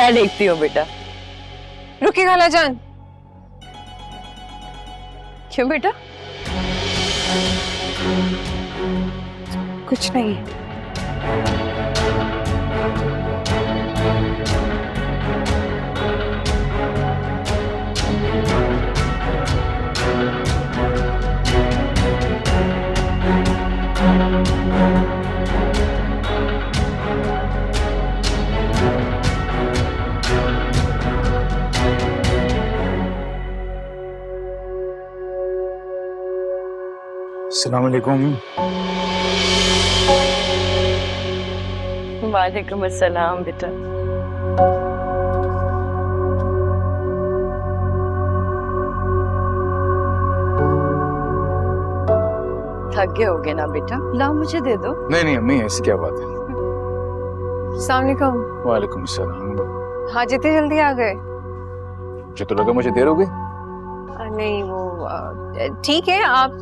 मैं देखती हूँ बेटा। रुकिए खालाजान। क्यों बेटा? कुछ नहीं। अस्सलाम वालेकुम। वालेकुम अस्सलाम बेटा। थक गए होगे ना बेटा, लाओ मुझे दे दो। नहीं नहीं अम्मी, ऐसी क्या बात है। अस्सलाम वालेकुम। वालेकुम अस्सलाम। हाँ जितनी जल्दी आ गए। मुझे तो लगा मुझे देर हो गई। नहीं वो ठीक है, आप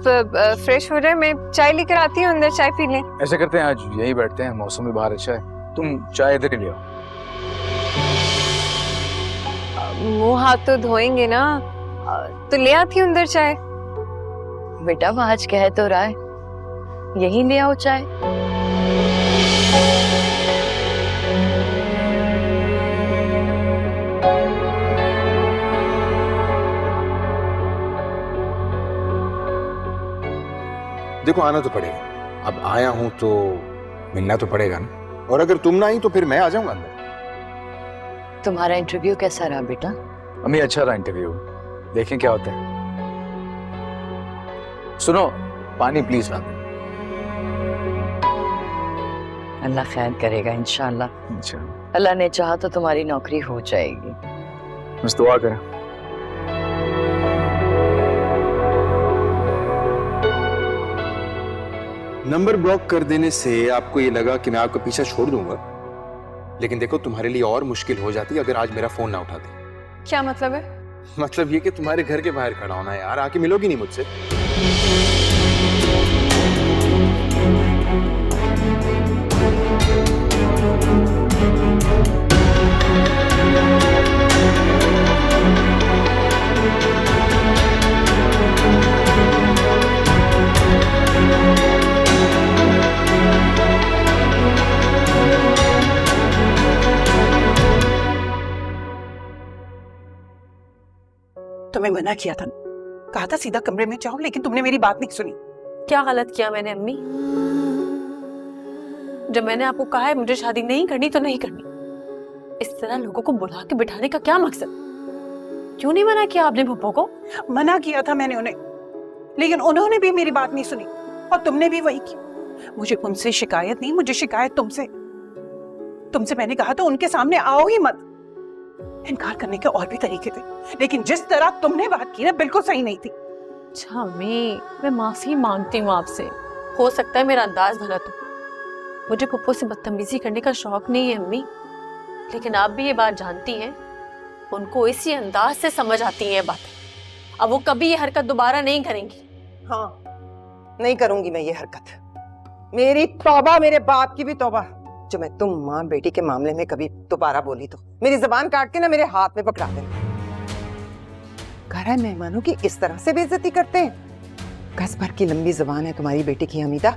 फ्रेश हो रहे, मैं चाय लेकर आती हूँ, अंदर चाय पी लें। ऐसे करते हैं आज यही बैठते हैं, मौसम भी बाहर अच्छा है। तुम चाय इधर ही ले आओ। मुंह हाथ तो धोएंगे ना, तो ले आती हूँ अंदर चाय। बेटा वो आज कह तो रहा है, यही ले आओ चाय। देखो आना तो पड़ेगा, अब आया हूं तो मिलना तो पड़ेगा ना। और अगर तुम ना आई तो फिर मैं आ जाऊंगा अंदर। तुम्हारा इंटरव्यू कैसा रहा बेटा? अम्मी अच्छा रहा इंटरव्यू, देखें क्या होता है। सुनो, पानी प्लीज ला दो। अल्लाह खैर करेगा इंशाल्लाह। अच्छा, अल्लाह ने चाहा तो तुम्हारी नौकरी हो जाएगी। बस दुआ करें। नंबर ब्लॉक कर देने से आपको ये लगा कि मैं आपका पीछा छोड़ दूंगा, लेकिन देखो तुम्हारे लिए और मुश्किल हो जाती अगर आज मेरा फोन ना उठाते। क्या मतलब है? मतलब ये कि तुम्हारे घर के बाहर खड़ा होना यार, आके मिलोगी नहीं मुझसे। तुम्हें मना किया था, कहा था सीधा कमरे में जाओ, लेकिन तुमने मेरी बात नहीं सुनी। क्या गलत किया मैंने अम्मी? जब मैंने आपको कहा है मुझे शादी नहीं करनी तो नहीं करनी, इस तरह लोगों को बुला के बिठाने का क्या मकसद? क्यों नहीं मना किया आपने पप्पो को? मना किया था मैंने उन्हें, लेकिन उन्होंने भी मेरी बात नहीं सुनी और तुमने भी वही की। मुझे उनसे शिकायत नहीं, मुझे शिकायत तुमसे। तुमसे मैंने कहा था उनके सामने आओ ही मत। इनकार करने के और भी तरीके थे, लेकिन जिस तरह तुमने बात की ना, बिल्कुल सही नहीं थी। अच्छा अम्मी, मैं माफी मांगती हूँ आपसे। हो सकता है मेरा अंदाज गलत हो, मुझे पप्पो से बदतमीजी करने का शौक नहीं है अम्मी, लेकिन आप भी ये बात जानती हैं, उनको इसी अंदाज से समझ आती हैं ये बातें। अब वो कभी ये हरकत दोबारा नहीं करेंगी। हाँ, नहीं करूंगी मैं ये हरकत। मेरी तौबा, मेरे बाप की भी तौबा, जो मैं तुम माँ बेटी के मामले में कभी दोबारा बोली तो मेरी जबान काट के ना मेरे हाथ में पकड़ा देना। घर है मेहमानों की इस तरह से बेइज्जती करते हैं? गज भर की लंबी जबान है तुम्हारी बेटी की हमीदा।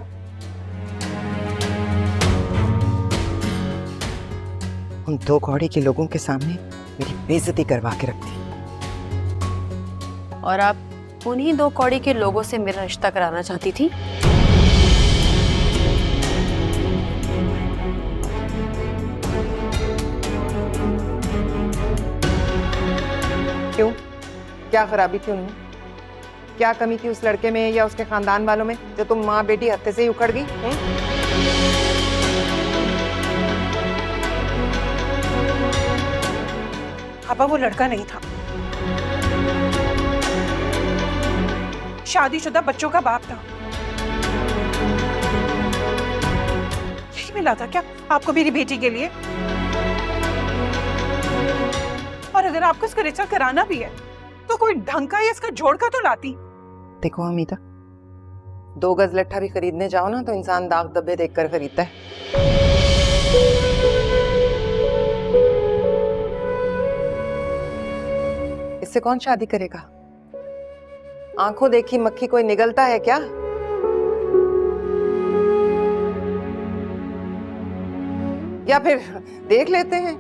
उन दो कौड़ी के लोगों के सामने मेरी बेइज्जती करवा के रखती। और आप उन्हीं दो कौड़ी के लोगों से मेरा रिश्ता कराना चाहती थी? क्यों? क्या खराबी थी उनमें? क्या कमी थी उस लड़के में या उसके खानदान वालों में जो तुम माँ बेटी हत्थे से ही उखड़ गई? पापा वो लड़का नहीं था, शादीशुदा बच्चों का बाप था। यही मिला था क्या आपको मेरी बेटी के लिए? और अगर आपको इसका रिश्ता कराना भी है तो कोई ढंग का या इसका जोड़ का तो लाती। देखो अमिता, 2 गज लट्ठा भी खरीदने जाओ ना तो इंसान दाग धब्बे देखकर खरीदता है। इससे कौन शादी करेगा? आंखों देखी मक्खी कोई निगलता है क्या? या फिर देख लेते हैं,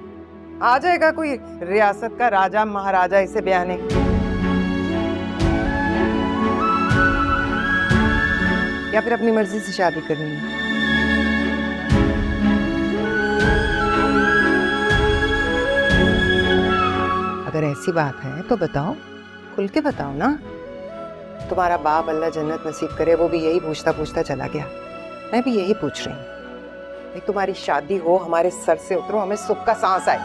आ जाएगा कोई रियासत का राजा महाराजा इसे ब्याहने। या फिर अपनी मर्जी से शादी करनी है। अगर ऐसी बात है तो बताओ, खुल के बताओ ना। तुम्हारा बाप अल्लाह जन्नत नसीब करे, वो भी यही पूछता पूछता चला गया। मैं भी यही पूछ रही हूँ, तुम्हारी शादी हो, हमारे सर से उतरो, हमें सुख का सांस आए।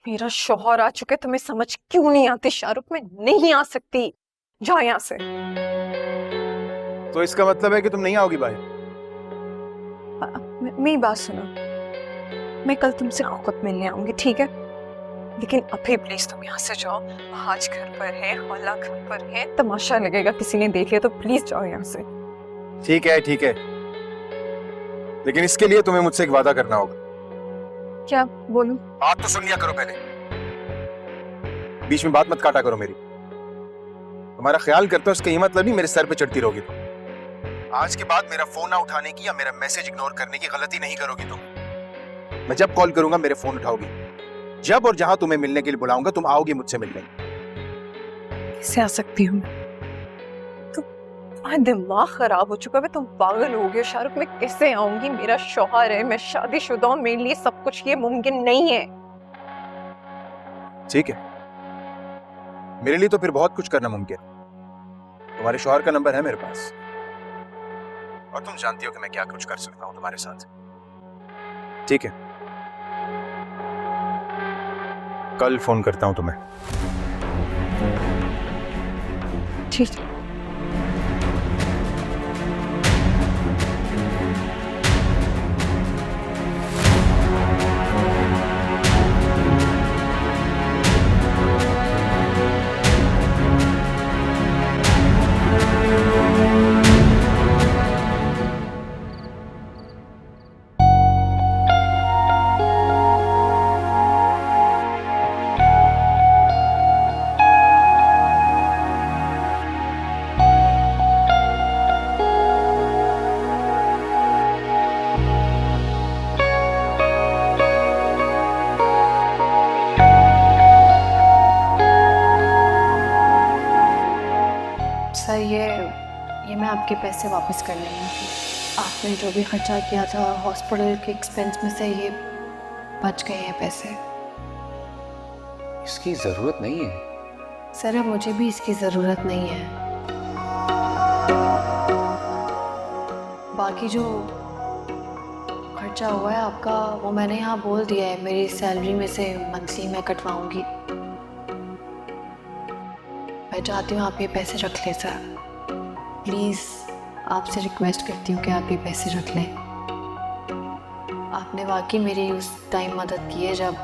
मेरा शौहर आ चुके, तुम्हें समझ क्यों नहीं आती शाहरुख? मैं नहीं आ सकती, जाओ यहाँ से। तो इसका मतलब है कि तुम नहीं आओगी भाई? मेरी बात सुनो, मैं कल तुमसे खुद मिलने आऊंगी, ठीक है? लेकिन अभी प्लीज तुम यहाँ से जाओ। आज घर पर है, हौला घर पर है, तमाशा लगेगा, किसी ने देख लिया तो प्लीज जाओ यहाँ से। ठीक है ठीक है, लेकिन इसके लिए तुम्हें मुझसे एक वादा करना होगा। क्या बोलूं? बात तो सुन लिया करो पहले, बीच में बात मत काटा करो मेरी। तुम्हारा ख्याल करते हो इसका ये मतलब नहीं मेरे सर पे चढ़ती रहोगी तुम। आज के बाद मेरा फोन ना उठाने की या मेरा मैसेज इग्नोर करने की गलती नहीं करोगी तुम। मैं जब कॉल करूंगा मेरे फोन उठाओगी। जब और जहां तुम्हें मिलने के लिए बुलाऊंगा तुम आओगी मुझसे मिलने। कैसे आ सकती हूँ? तुम्हारा दिमाग खराब हो चुका है, तुम पागल हो गए शाहरुख। मैं कैसे आऊंगी? मेरा शौहर है, मैं शादीशुदा हूं, मेरे लिए सब कुछ ये मुमकिन नहीं है। ठीक है, मेरे लिए तो फिर बहुत कुछ करना मुमकिन। तुम्हारे शौहर का नंबर है मेरे पास, और तुम जानती हो कि मैं क्या कुछ कर सकता हूं तुम्हारे साथ। ठीक है, कल फोन करता हूं तुम्हें। ठीक है। सर ये मैं आपके पैसे वापस कर लूँगी। आपने जो भी खर्चा किया था हॉस्पिटल के एक्सपेंस में से, ये बच गए हैं पैसे। इसकी जरूरत नहीं है सर, अब मुझे भी इसकी ज़रूरत नहीं है। बाकी जो खर्चा हुआ है आपका, वो मैंने यहाँ बोल दिया है, मेरी सैलरी में से मंथली मैं कटवाऊँगी। मैं चाहती हूँ आप ये पैसे रख लें सर, प्लीज़ आपसे रिक्वेस्ट करती हूँ कि आप ये पैसे रख लें। आपने वाकई मेरी उस टाइम मदद की है जब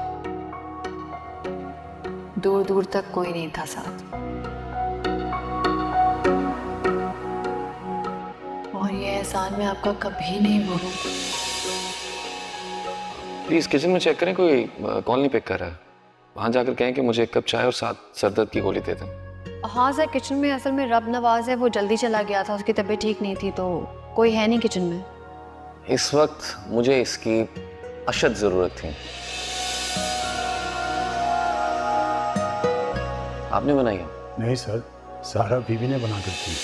दूर दूर तक कोई नहीं था साथ, और ये एहसान मैं आपका कभी नहीं भूलूंगी। प्लीज किचन में चेक करें, कोई कॉल नहीं पिक कर रहा है। वहां जाकर कहें कि मुझे एक कप चाय और साथ सरदर्द की गोली दे दें। हाँ सर, किचन में असल में रब नवाज है, वो जल्दी चला गया था, उसकी तबीयत ठीक नहीं थी, तो कोई है नहीं किचन में इस वक्त। मुझे इसकी अशद जरूरत थी। आपने बनाई है? नहीं सर, सारा बीवी ने बना कर दी।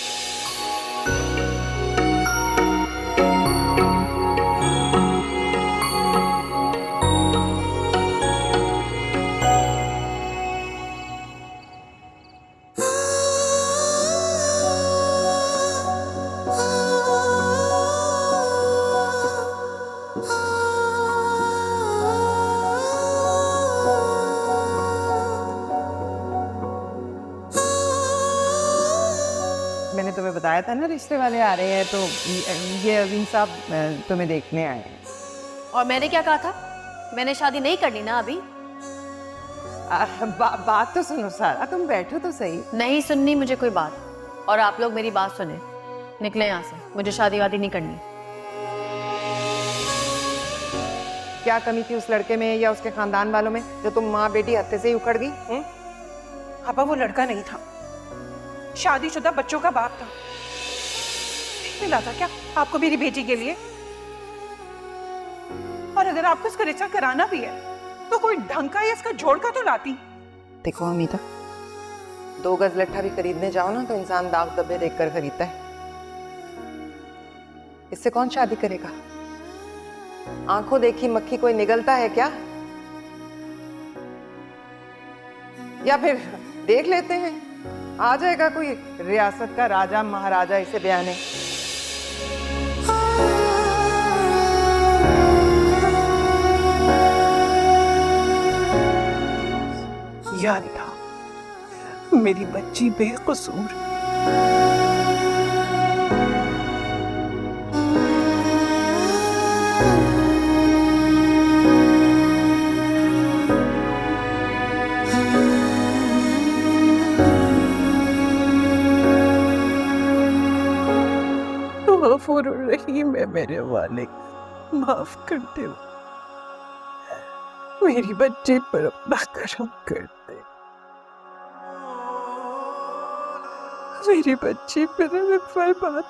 बताया था ना रिश्ते वाले आ रहे हैं, तो ये अजीम साहब तुम्हें देखने आए हैं। और मैंने क्या कहा था? मैंने शादी नहीं करनी ना अभी। बात तो सुनो सारा, तुम बैठो तो सही। नहीं सुननी मुझे कोई बात, और आप लोग मेरी बात सुने, निकले यहाँ से, मुझे शादी वादी नहीं करनी। क्या कमी थी उस लड़के में या उसके खानदान वालों में जो तुम माँ बेटी हत्थे से ही उखड़ गई? पापा वो लड़का नहीं था, शादीशुदा बच्चों का बाप था। नहीं मिला था क्या आपको मेरी बेटी के लिए? और अगर आपको इसका रिश्ता कराना भी है तो कोई ढंग का या इसका जोड़ का तो लाती। देखो अमिता, 2 गज लट्ठा भी खरीदने जाओ ना तो इंसान दाग धब्बे देखकर खरीदता है। इससे कौन शादी करेगा? आंखों देखी मक्खी कोई निगलता है क्या? या फिर देख लेते हैं, आ जाएगा कोई रियासत का राजा महाराजा इसे बयाने। या अल्लाह, मेरी बच्ची बेकसूर। गफूर रहीम है मेरे वालिक, माफ कर दे, मेरी बच्ची पर अपना करम कर दे, मेरी बच्ची पर फरमात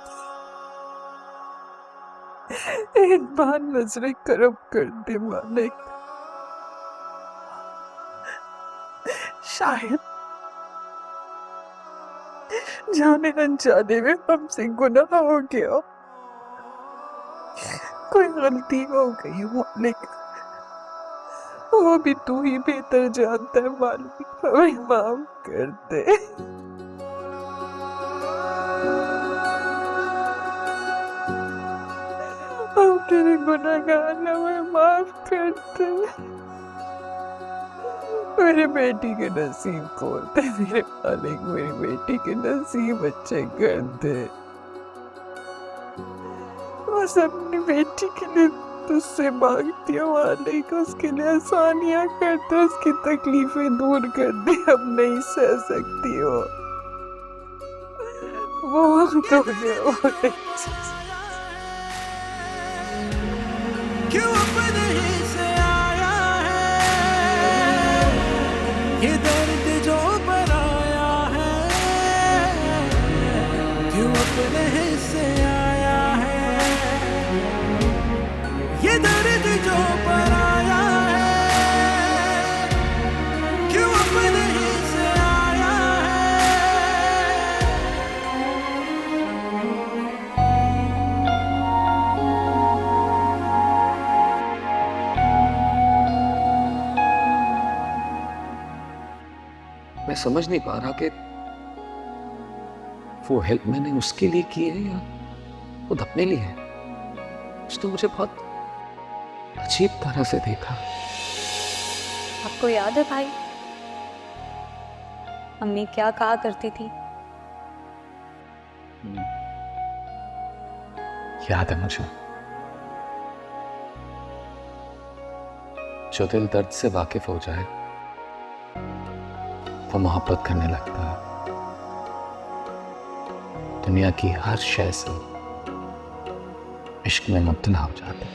एक बार नजरे करम कर दे मालिक। शायद जाने अनजाने में हमसे गुनाह हो गया, कोई गलती हो गई मालिक, वो भी तू ही बेहतर जानता है मालिक, हमें माफ कर दे। हम तेरे गुनाहगार, हमें माफ कर दे। मेरे बेटी के नसीब खोल दे मेरे मालिक, मेरी बेटी के नसीब अच्छे कर दे। बस अपनी बेटी के लिए तुझसे मांगती हूँ मालिक, उसके लिए आसानियाँ कर दे, उसकी तकलीफें दूर कर दे, अब नहीं सह सकती हो वो तो क्यों अपने ही से आया है ये दर्द जो बनाया है, क्यों अपने ही से आया है ये दर्द जो बनाया है, क्यों अपने ही से आया मैं समझ नहीं पा रहा कि वो हेल्प मैंने उसके लिए की है या खुद अपने लिए है। उसने मुझे बहुत अजीब तरह से देखा। आपको याद है भाई, अम्मी क्या कहा करती थी? याद है मुझे, जो दिल दर्द से वाकिफ हो जाए वो मोहब्बत करने लगता है, दुनिया की हर शय से इश्क में मुब्तला हो जाता है।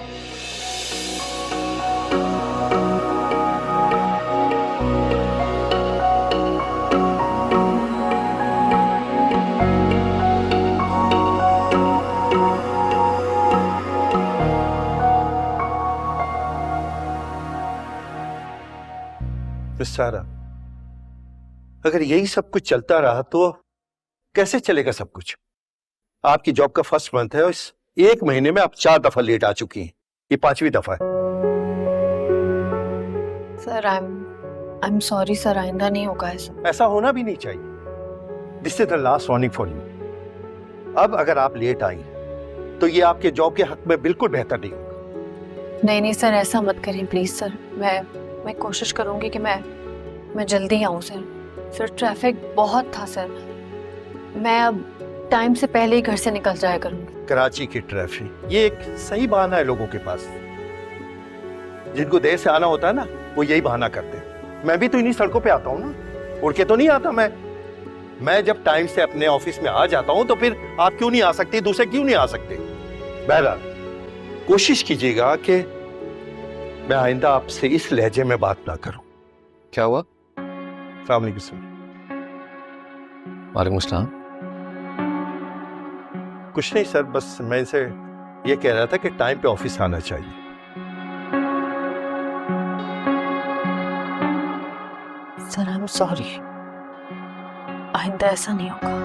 सारा, अगर यही सब कुछ चलता रहा तो कैसे चलेगा सब कुछ? आपकी जॉब का फर्स्ट मंथ है और इस 1 महीने में आप 4 दफा लेट आ चुकी हैं, ये 5वीं दफा है। Sir I am sorry sir, आइंदा नहीं होगा ऐसा। ऐसा होना भी नहीं चाहिए। This is the last warning for you. अब अगर आप लेट आई तो ये आपके जॉब के हक में बिल्कुल बेहतर नहीं होगा। नहीं सर, ऐसा मत करें प्लीज सर। मैं कोशिश करूंगी कि मैं जल्दी आऊं सर। ट्रैफिक बहुत था सर। मैं अब टाइम से पहले ही घर से निकल जाया करूंगी। कराची की ट्रैफिक ये एक सही बहाना है लोगों के पास। जिनको देर से आना होता है ना, वो यही बहाना करते हैं। मैं भी तो इन्हीं सड़कों पे आता हूँ ना, उड़ के तो नहीं आता मैं जब टाइम से अपने ऑफिस में आ जाता हूँ तो फिर आप क्यों नहीं आ सकते, दूसरे क्यों नहीं आ सकते? बहरहाल कोशिश कीजिएगा कि मैं आइंदा आपसे इस लहजे में बात ना करूं। क्या हुआ? अस्सलाम वालेकुम सर। वालेकुम सलाम। कुछ नहीं सर, बस मैं इसे ये कह रहा था कि टाइम पे ऑफिस आना चाहिए। सर आई एम सॉरी, आइंदा ऐसा नहीं होगा।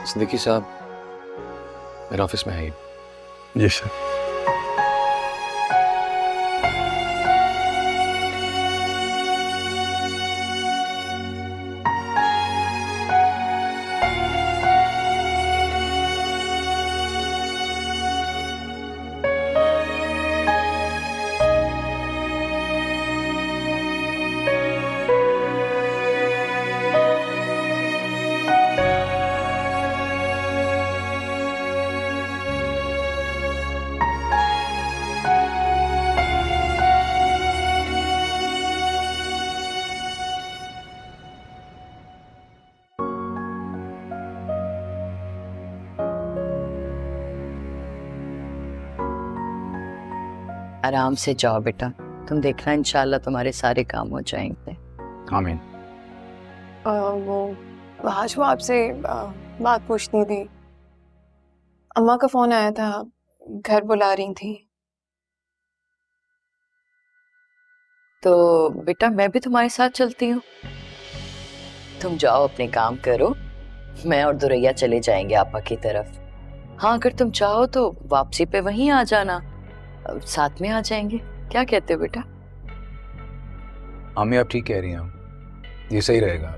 सिद्दीकी साहब मेरे ऑफिस में है। जी सर। आराम से जाओ बेटा, तुम देखना इंशाल्लाह तुम्हारे सारे काम हो जाएंगे। आमीन। वो आज वो आपसे बात पूछनी थी। अम्मा का फोन आया था, घर बुला रही थी। तो बेटा मैं भी तुम्हारे साथ चलती हूँ, तुम जाओ अपने काम करो, मैं और दुरैया चले जाएंगे आपा की तरफ। हाँ अगर तुम चाहो तो वापसी पे वहीं आ जाना, साथ में आ जाएंगे। क्या कहते हो बेटा? आमी आप ठीक कह रही हैं, ये सही रहेगा।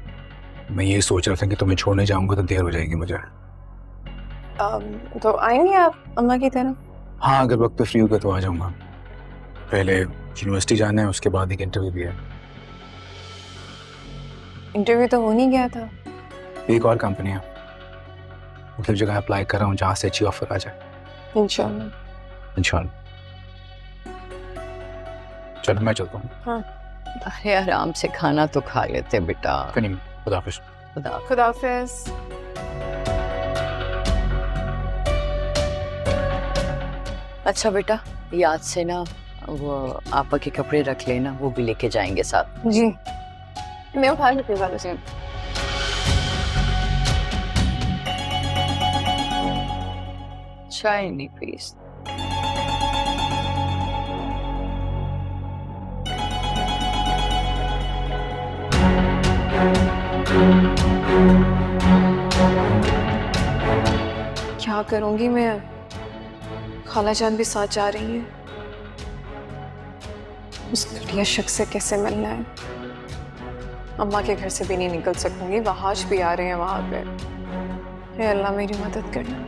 मैं ये सोच रहा था कि तुम्हें छोड़ने जाऊंगा तो देर हो जाएगी मुझे। तो आएंगे आप अम्मा की तरफ? हाँ अगर वक्त पे फ्री होगा तो आ जाऊंगा। पहले यूनिवर्सिटी जाना है, उसके बाद एक इंटरव्यू भी है। इंटरव्यू तो हो नहीं गया था। एक और कंपनी है, मतलब जगह अप्लाई कर रहा हूँ जहाँ से अच्छी ऑफर आ जाए। इंशाल्लाह। इंशाल्लाह। चलो मैं चलता हूँ। हाँ। अरे आराम से खाना तो खा लेते बेटा। कहीं खुदा हाफिज। खुदा हाफिज। अच्छा बेटा याद से ना वो आपा के कपड़े रख लेना, वो भी लेके जाएंगे साथ। जी मैं उठा लेती हूँ वाले से। चाय नहीं प्लीज। क्या करूंगी मैं? खाला जान भी साथ जा रही है। उस घटिया शख्स से कैसे मिलना है? अम्मा के घर से भी नहीं निकल सकूंगी, वहाज भी आ रहे हैं वहां पे। हे अल्लाह मेरी मदद करना।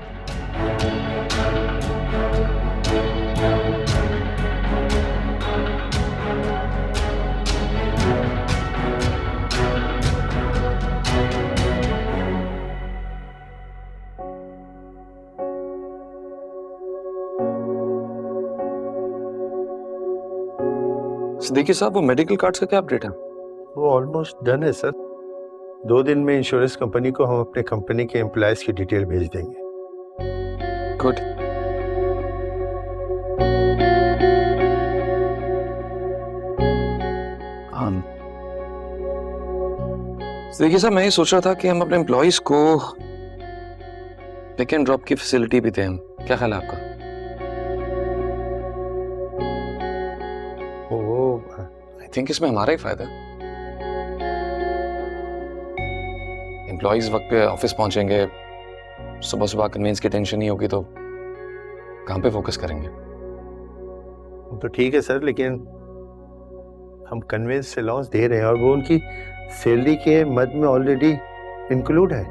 सिद्दीकी साहब वो मेडिकल कार्ड्स का क्या अपडेट है? वो ऑलमोस्ट डन है सर। 2 दिन में इंश्योरेंस कंपनी को हम अपने कंपनी के एम्प्लॉयज की डिटेल भेज देंगे। गुड। सिद्दीकी साहब मैं ये सोच रहा था कि हम अपने एम्प्लॉयज को पिक एंड ड्रॉप की फैसिलिटी भी दें, क्या ख्याल है आपका? आई थिंक इसमें हमारा ही फायदा है। एम्प्लॉयज वक्त पे ऑफिस पहुंचेंगे, सुबह सुबह कन्वेंस की टेंशन नहीं होगी तो काम पे फोकस करेंगे। तो ठीक है सर, लेकिन हम कन्वेंस अलाउंस दे रहे हैं और वो उनकी सैलरी के मद में ऑलरेडी इंक्लूड है।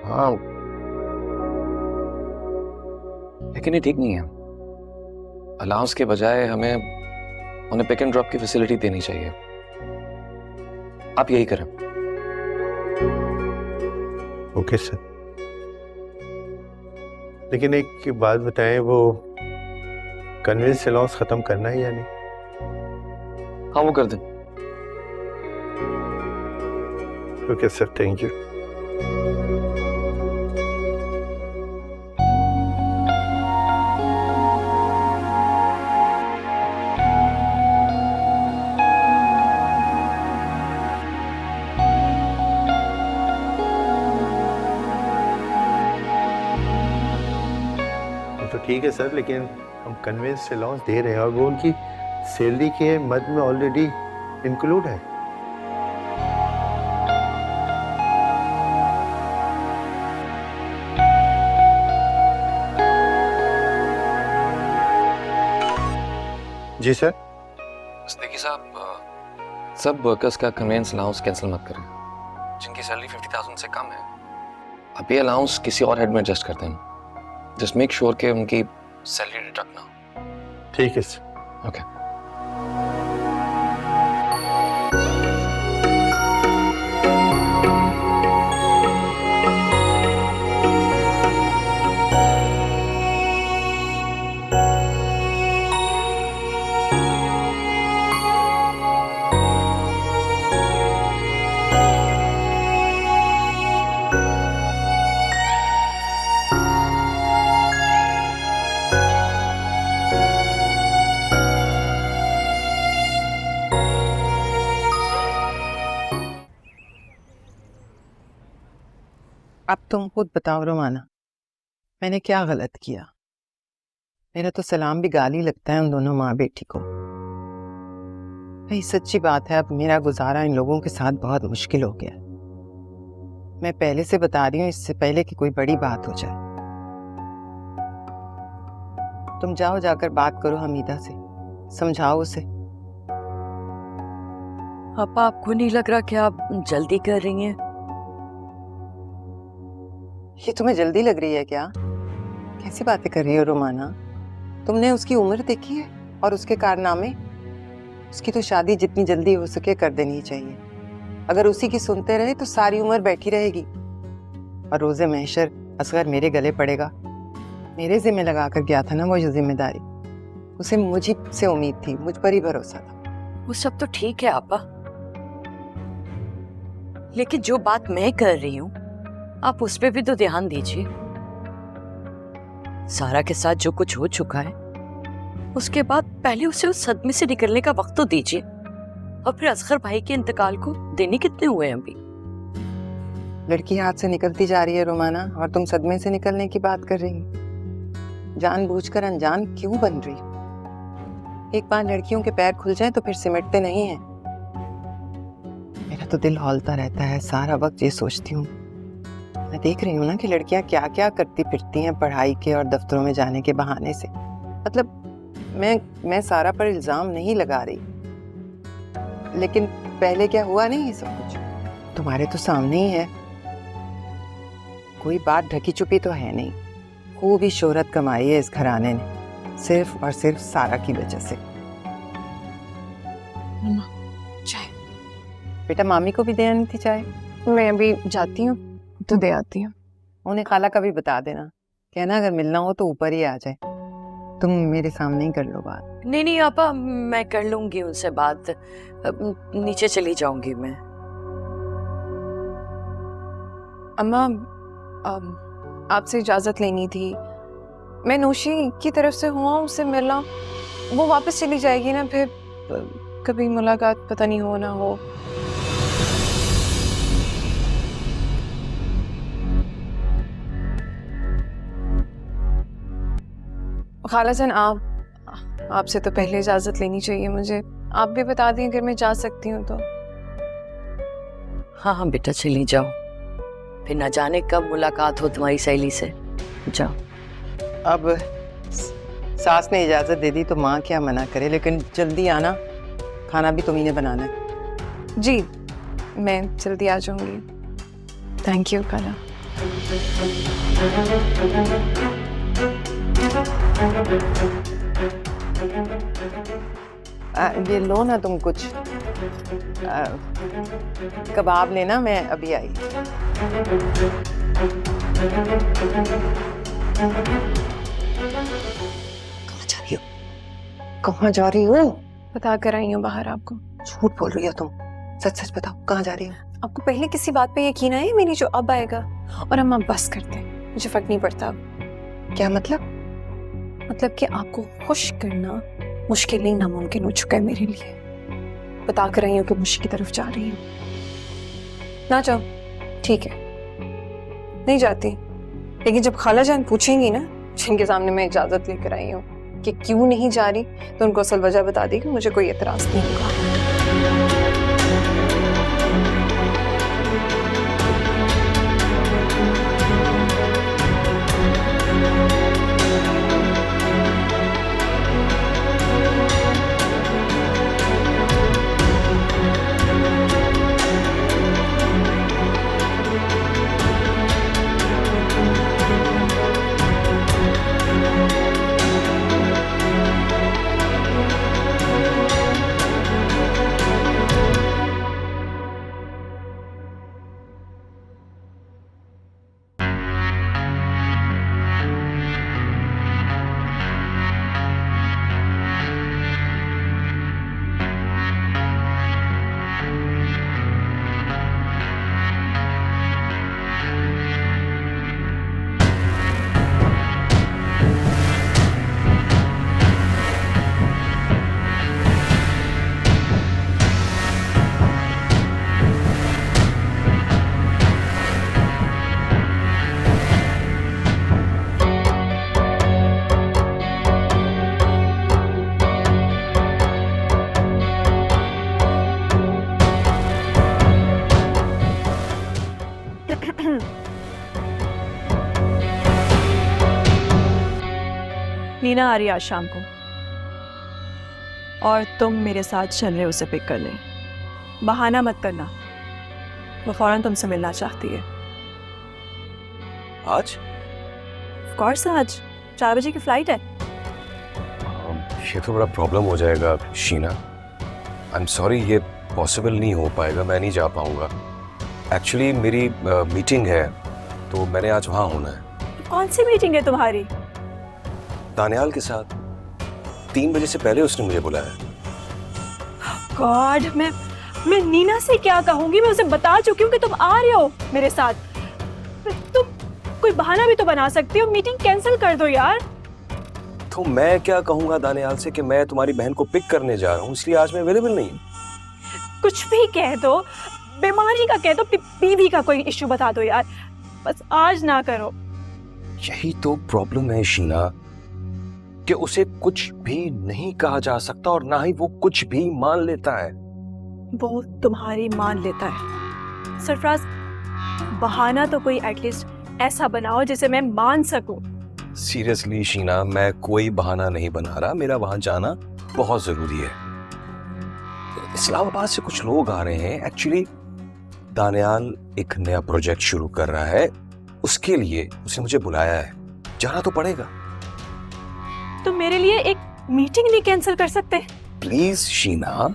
हाँ, लेकिन ये ठीक नहीं है। अलाउंस के बजाय हमें उन्हें पिक एंड ड्रॉप की फैसिलिटी देनी चाहिए। आप यही करें। ओके सर, लेकिन एक बात बताएं, वो कन्वेंस अलाउंस खत्म करना है या नहीं? हाँ, वो कर दें। Okay sir, thank you. तो ठीक है सर, लेकिन हम कन्वेंस अलाउंस दे रहे हैं और वो उनकी सैलरी के मद में ऑलरेडी इंक्लूड है। जी सर। देखिए साहब, सब वर्कर्स का कन्वेंस अलाउंस कैंसिल मत करें जिनकी सैलरी 50,000 से कम है। आप ये अलाउंस किसी और हेड में एडजस्ट करते हैं। जस्ट मेक श्योर कि उनकी सैलरी डिडक्ट ना हो। ठीक है सर। ओके। अब तुम खुद बताओ रोमाना, मैंने क्या गलत किया? मेरा तो सलाम भी गाली लगता है उन दोनों माँ बेटी को। भाई सच्ची बात है, अब मेरा गुजारा इन लोगों के साथ बहुत मुश्किल हो गया। मैं पहले से बता रही हूँ, इससे पहले कि कोई बड़ी बात हो जाए। तुम जाओ, जाकर बात करो हमीदा से, समझाओ उसे। पापा, आपको नहीं लग रहा कि आप जल्दी कर रही हैं? ये तुम्हें जल्दी लग रही है क्या? कैसी बातें कर रही हो रोमाना? तुमने उसकी उम्र देखी है और उसके कारनामे? उसकी तो शादी जितनी जल्दी हो सके कर देनी चाहिए। अगर उसी की सुनते रहे तो सारी उम्र बैठी रहेगी और रोजे महशर असगर मेरे गले पड़ेगा। मेरे जिम्मे लगा कर गया था ना वो जिम्मेदारी, उसे मुझी से उम्मीद थी, मुझ पर ही भरोसा था। वो सब तो ठीक है आपा, लेकिन जो बात मैं कर रही हूँ आप उस पे भी तो ध्यान दीजिए। सारा के साथ जो कुछ हो चुका है उसके बाद पहले उसे उस सदमे से निकलने का वक्त तो दीजिए, और फिर असगर भाई के इंतकाल को देने कितने हुए हैं अभी? लड़की हाथ से निकलती जा रही है रोमाना, और तुम सदमे से निकलने की बात कर रही हो। जानबूझकर अनजान क्यों बन रही हो? एक बार लड़कियों के पैर खुल जाए तो फिर सिमटते नहीं हैं। मेरा तो दिल हौलता रहता है, सारा वक्त ये सोचती हूँ। मैं देख रही हूँ ना कि लड़कियां क्या क्या करती फिरती हैं पढ़ाई के और दफ्तरों में जाने के बहाने से। मतलब मैं सारा पर इल्जाम नहीं लगा रही, लेकिन पहले क्या हुआ नहीं ये सब कुछ? तुम्हारे तो सामने ही है। कोई बात ढकी छुपी तो है नहीं। खूब ही शोहरत कमाई है इस घराने ने, सिर्फ और सिर्फ सारा की वजह से। चाय। बेटा, मामी को भी दे आनी थी चाय। मैं अभी जाती हूँ तो दे आती हूँ। उन्हें खाला का भी बता देना, कहना अगर मिलना हो तो ऊपर ही आ जाए। तुम मेरे सामने ही कर लो बात। नहीं नहीं आपा, मैं कर लूंगी उनसे बात। नीचे चली जाऊंगी मैं। अम्मा, आपसे इजाजत लेनी थी। मैं नौशी की तरफ से हुआ, उससे मिलना। वो वापस चली जाएगी ना, फिर कभी मुलाकात पता नहीं हो ना हो। खालाजान, आपसे तो पहले इजाजत लेनी चाहिए मुझे। आप भी बता दें अगर मैं जा सकती हूँ तो। हाँ हाँ बेटा, चली जाओ, फिर न जाने कब मुलाकात हो तुम्हारी सहेली से। जाओ। अब सास ने इजाजत दे दी तो माँ क्या मना करे, लेकिन जल्दी आना, खाना भी तुम्ही ने बनाना है। जी मैं जल्दी आ जाऊंगी। थैंक यू कला। ये लो ना तुम कुछ कबाब लेना, मैं अभी आई। कहाँ जा रही हो? कहाँ जा रही हो? बता कर आई हूँ बाहर आपको। झूठ बोल रही हो तुम, सच सच बताओ कहाँ जा रही हो? आपको पहले किसी बात पे यकीन है मेरी जो अब आएगा, और हम अब बस करते हैं, मुझे फर्क नहीं पड़ता अब। क्या मतलब? मतलब कि आपको खुश करना मुश्किल नहीं नामुमकिन हो चुका है मेरे लिए। बता कर रही हूँ कि मुश्किल की तरफ जा रही हूँ। ना जाओ ठीक है, नहीं जाती, लेकिन जब खाला जान पूछेंगी ना, जिनके सामने मैं इजाजत लेकर आई हूँ कि क्यों नहीं जा रही, तो उनको असल वजह बता देगी, मुझे कोई एतराज नहीं होगा। नीना आ रही है आज शाम को, और तुम मेरे साथ चल रहे हो उसे पिक करने। बहाना मत करना, वो फौरन तुमसे मिलना चाहती है। आज? ऑफ कोर्स आज 4 बजे की फ्लाइट है। ये तो बड़ा प्रॉब्लम हो जाएगा शीना। आई एम सॉरी, ये पॉसिबल नहीं हो पाएगा, मैं नहीं जा पाऊंगा। एक्चुअली मेरी मीटिंग है, तो मैंने आज वहाँ होना है। कौन सी मीटिंग है तुम्हारी? दानियाल के साथ। 3 बजे से पहले उसने मुझे बुलाया। गॉड, मैं नीना से क्या कहूंगी? मैं उसे बता चुकी हूँ कि तुम आ रहे हो मेरे साथ। तुम कोई बहाना भी तो बना सकती हो, मीटिंग कैंसिल कर दो यार। तो मैं क्या कहूंगा दानियाल से कि मैं तुम्हारी बहन को पिक करने जा रहा हूँ, इसलिए आज मैं अवेलेबल नहीं हूँ। कुछ भी कह दो, बीमारी का कह दो, बीवी का कोई इश्यू बता दो यार, बस आज ना करो। यही तो प्रॉब्लम है शीना, कि उसे कुछ भी नहीं कहा जा सकता और ना ही वो कुछ भी मान लेता है। वो तुम्हारी मान लेता है। सरफराज, बहाना तो कोई एटलीस्ट ऐसा बनाओ जिसे मैं मान सकूं। सीरियसली शीना, मैं कोई बहाना नहीं बना रहा, मेरा वहां जाना बहुत जरूरी है। इस्लामाबाद से कुछ लोग आ रहे हैं। एक्चुअली दानियाल एक नया प्रोजेक्ट शुरू कर रहा है, उसके लिए उसने मुझे बुलाया है, जाना तो पड़ेगा। तो मेरे लिए एक मीटिंग नहीं कैंसिल कर सकते? Please Sheena,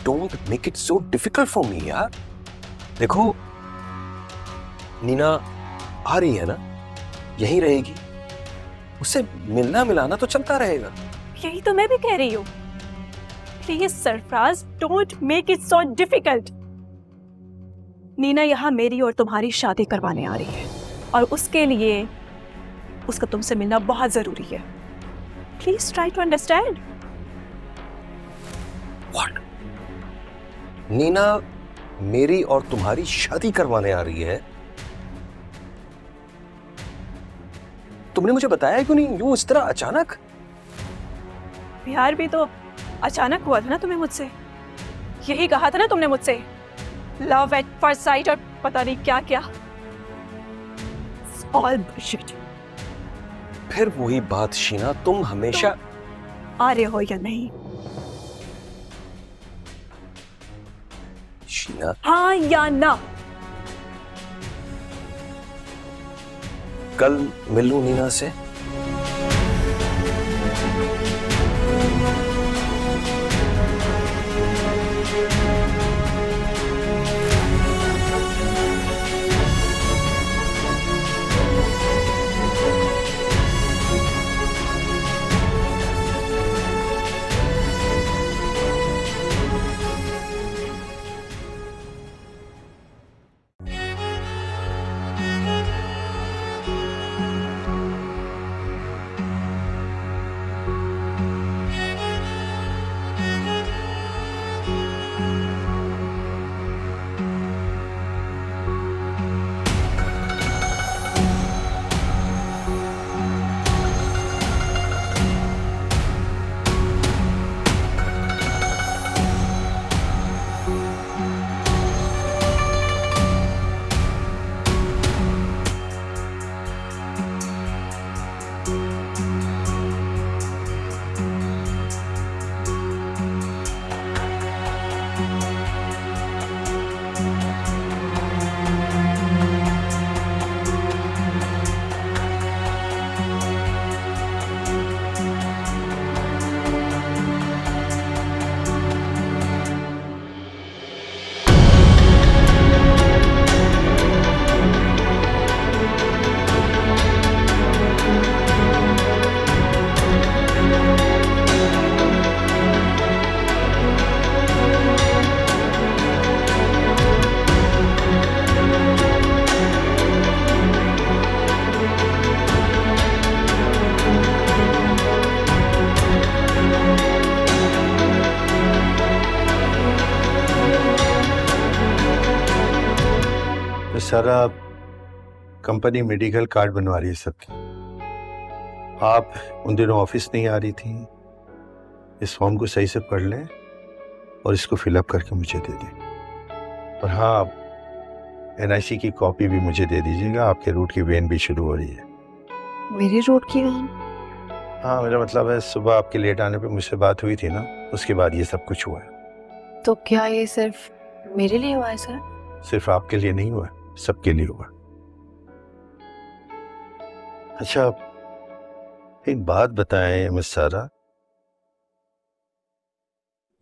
don't make it so difficult for me यार। देखो, नीना आ रही है ना, यहीं रहेगी, उससे मिलना मिलाना तो चलता रहेगा। यही तो मैं भी कह रही हूँ। Please Sarfaraz, don't make it so difficult. Neena यहाँ मेरी और तुम्हारी शादी करवाने आ रही है, और उसके लिए उसका तुमसे मिलना बहुत जरूरी है। Please try to understand. What? Neena मेरी और तुम्हारी शादी करवाने आ रही है? तुमने मुझे बताया क्यों नहीं, यूं इस तरह अचानक? प्यार भी तो अचानक हुआ था ना तुम्हें मुझसे। यही कहा था ना तुमने मुझसे, लव एट फर्स्ट साइट और पता नहीं क्या क्या। All bullshit. फिर वही बात शीना, तुम हमेशा आ रहे हो या नहीं? शीना हाँ या ना? कल मिलूं नीना से? सारा कंपनी मेडिकल कार्ड बनवा रही है सबकी। आप उन दिनों ऑफिस नहीं आ रही थी। इस फॉर्म को सही से पढ़ लें और इसको फिलअप करके मुझे दे दें। और हाँ, NIC की कॉपी भी मुझे दे दीजिएगा। आपके रूट की वेन भी शुरू हो रही है। मेरी रूट की वैन? हाँ, मेरा मतलब है सुबह आपके लेट आने पे मुझसे बात हुई थी ना, उसके बाद ये सब कुछ हुआ है। तो क्या ये सिर्फ मेरे लिए हुआ है सर? सिर्फ आपके लिए नहीं हुआ, सबके लिए हुआ। अच्छा, एक बात बताएं मिस सारा,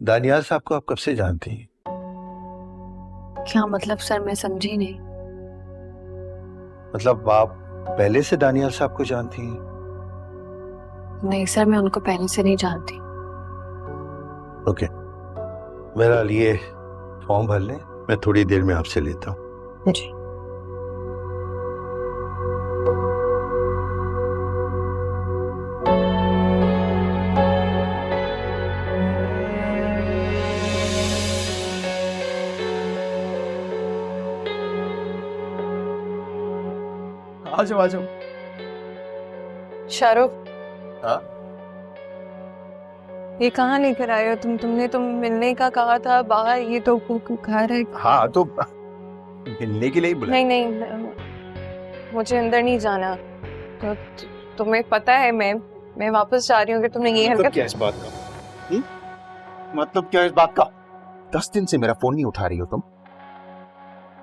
दानियाल साहब को आप कब से जानती हैं? क्या मतलब सर, मैं समझी नहीं। मतलब आप पहले से दानियाल साहब को जानती हैं? नहीं सर, मैं उनको पहले से नहीं जानती। ओके, मेरा लिए फॉर्म भर लें, मैं थोड़ी देर में आपसे लेता हूँ। जी। आ जाओ आ जाओ। शाहरुख, हाँ? ये कहाँ लेकर आए हो तुमने तो मिलने का कहा था बाहर, ये तो घर है। हाँ तो मिलने के लिए ही बुलाया। नहीं नहीं, मुझे अंदर नहीं जाना। तो तुम्हें पता है मैं वापस जा रही हूँ। अगर तुमने ये मतलब हरकत क्या इस बात का? मतलब क्या इस बात का? 10 दिन से मेरा फोन नहीं उठा रही हो तुम।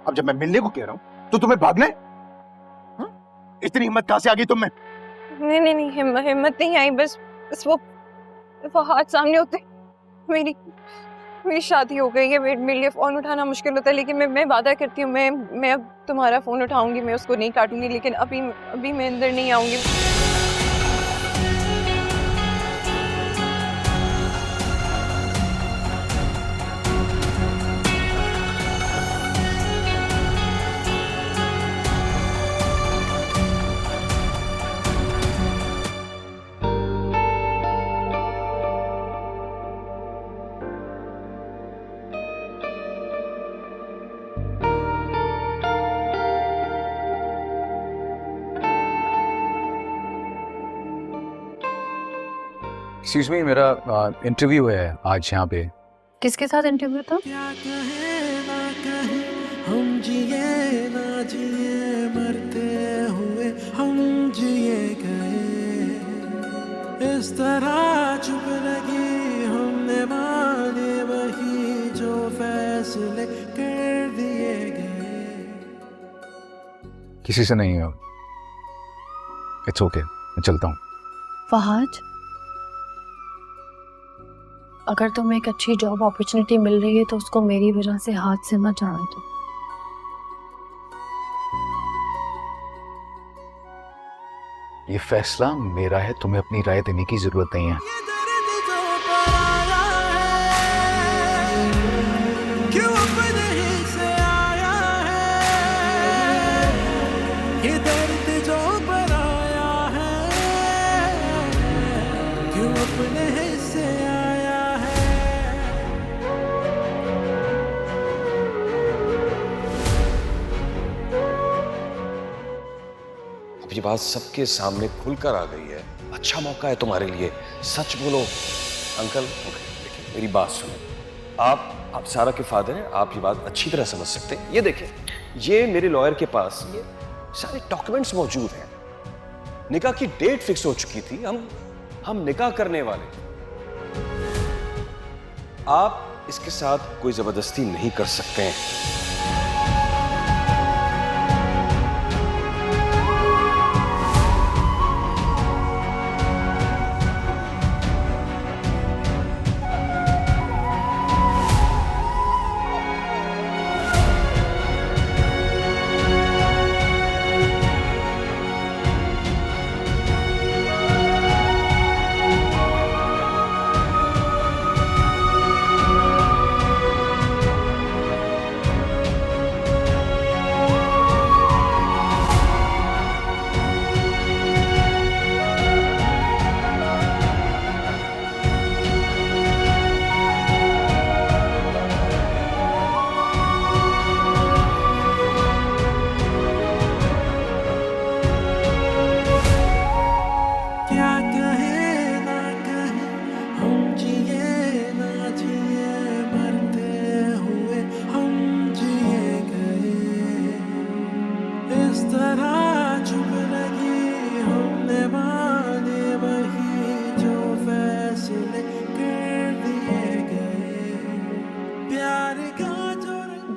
अब जब मैं मिलने को कह रहा हूँ तो तुम्हें भागना है? इतनी हिम्मत कहाँ से आ गई तुम में? नहीं, हिम्मत नहीं आई। बस वो हाथ सामने होते मेरी शादी हो गई है। मेरे लिए फोन उठाना मुश्किल होता है, लेकिन मैं वादा करती हूँ मैं अब तुम्हारा फोन उठाऊंगी, मैं उसको नहीं काटूंगी। लेकिन अभी मैं अंदर नहीं आऊंगी। एक्सक्यूज मी, मेरा इंटरव्यू है आज यहाँ पे। किसके साथ इंटरव्यू था? क्या कहे ना कहे, हम जिए ना जिए, मरते हुए इस तरह चुप लगी हमने माने वही जो फैसले कर दिए गए। किसी से नहीं है। इट्स ओके, मैं चलता हूँ। फहद, अगर तुम्हें एक अच्छी जॉब अपॉर्चुनिटी मिल रही है तो उसको मेरी वजह से हाथ से मत जाने दो। ये फैसला मेरा है, तुम्हें अपनी राय देने की जरूरत नहीं है। क्यों अपने ही से आया है, ये दर्द जो पराया है, क्यों अपने ही से आया है। अब ये बात सबके सामने खुलकर आ गई है, अच्छा मौका है तुम्हारे लिए, सच बोलो। अंकल देखिए मेरी बात सुनो, आप सारा के फादर हैं, आप ये बात अच्छी तरह समझ सकते हैं। ये देखें, ये मेरे लॉयर के पास ये सारे डॉक्यूमेंट्स मौजूद हैं। निकाह की डेट फिक्स हो चुकी थी, हम निकाह करने वाले। आप इसके साथ कोई जबरदस्ती नहीं कर सकते हैं।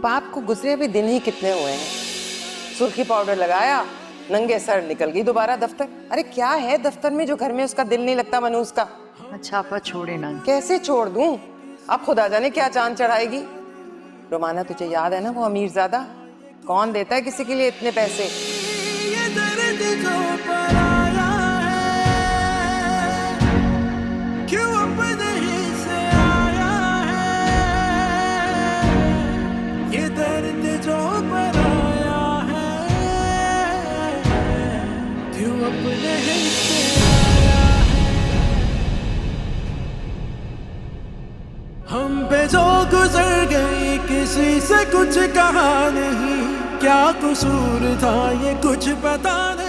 बाप को गुजरे भी दिन ही कितने हुए हैं, सुर्खी पाउडर लगाया, नंगे सर निकल गई दोबारा दफ्तर। अरे क्या है दफ्तर में जो घर में उसका दिल नहीं लगता मनूस का। अच्छा आपा छोड़े ना। कैसे छोड़ दूं, अब खुदा जाने क्या चांद चढ़ाएगी। रोमाना तुझे याद है ना वो अमीरजादा, कौन देता है किसी के लिए इतने पैसे। ये दर्द जो पराया है, क्यों अपने ही से आया है, ये दर्द जो पराया है, क्यों अपने ही से आया है। हम पे जो गुजर गई किसी से कुछ कहा नहीं, क्या कसूर था ये कुछ पता नहीं।